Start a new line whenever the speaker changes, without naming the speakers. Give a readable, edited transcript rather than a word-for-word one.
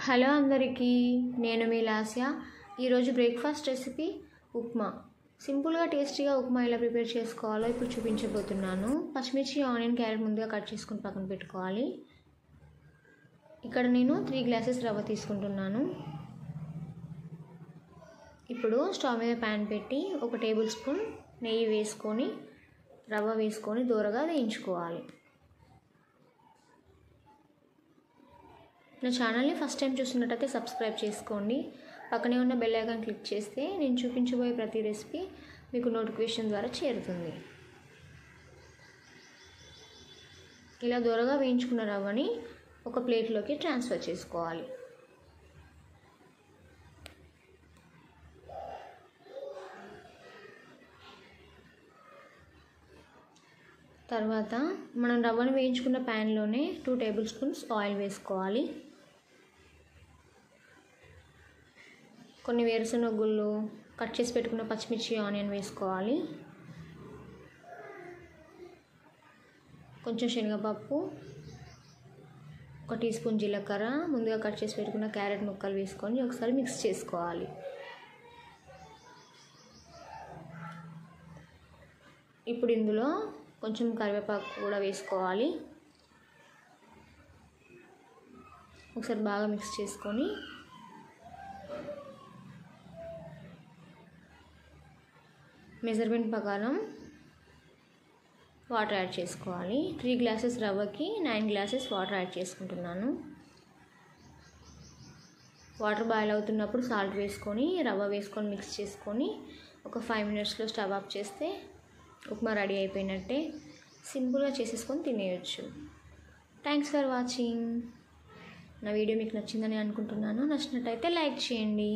Hello అందరికీ, నేను మీ లాస్య. ఈరోజు బ్రేక్ఫాస్ట్ రెసిపీ ఉప్మా. సింపుల్గా టేస్టీగా ఉప్మా ఎలా ప్రిపేర్ చేసుకోవాలో ఇప్పుడు చూపించబోతున్నాను. పచ్చిమిర్చి, ఆనియన్, క్యారెట్ ముందుగా కట్ చేసుకుని పక్కన పెట్టుకోవాలి. ఇక్కడ నేను 3 గ్లాసెస్ రవ్వ తీసుకుంటున్నాను. ఇప్పుడు స్టవ్ మీద ప్యాన్ పెట్టి 1 టేబుల్ స్పూన్ నెయ్యి వేసుకొని రవ్వ వేసుకొని దూరగా వేయించుకోవాలి. నా ఛానల్ని ఫస్ట్ టైం చూస్తున్నట్టయితే సబ్స్క్రైబ్ చేసుకోండి. పక్కనే ఉన్న బెల్ ఐకాన్ క్లిక్ చేస్తే నేను చూపించబోయే ప్రతి రెసిపీ మీకు నోటిఫికేషన్ ద్వారా చేరుతుంది. ఇలా దూరగా వేయించుకున్న రవ్వని ఒక ప్లేట్లోకి ట్రాన్స్ఫర్ చేసుకోవాలి. తర్వాత మనం రవ్వను వేయించుకున్న ప్యాన్లోనే 2 టేబుల్ స్పూన్స్ ఆయిల్ వేసుకోవాలి. కొన్ని వేరుశనగ గుళ్ళు, కట్ చేసి పెట్టుకున్న పచ్చిమిర్చి, ఆనియన్ వేసుకోవాలి. కొంచెం శనగపప్పు, 1 టీ స్పూన్ జీలకర్ర, ముందుగా కట్ చేసి పెట్టుకున్న క్యారెట్ ముక్కలు వేసుకొని ఒకసారి మిక్స్ చేసుకోవాలి. ఇప్పుడు ఇందులో కొంచెం కరివేపాకు కూడా వేసుకోవాలి. ఒకసారి బాగా మిక్స్ చేసుకొని మెజర్మెంట్ ప్రకారం వాటర్ యాడ్ చేసుకోవాలి. 3 గ్లాసెస్ రవ్వకి 9 గ్లాసెస్ వాటర్ యాడ్ చేసుకుంటున్నాను. వాటర్ బాయిల్ అవుతున్నప్పుడు సాల్ట్ వేసుకొని రవ్వ వేసుకొని మిక్స్ చేసుకొని ఒక 5 మినిట్స్లో స్టవ్ ఆఫ్ చేస్తే ఉప్మా రెడీ అయిపోయినట్టే. సింపుల్గా చేసేసుకొని తినేయచ్చు. Thanks for watching. నా వీడియో మీకు నచ్చిందని అనుకుంటున్నాను. నచ్చినట్టయితే లైక్ చేయండి.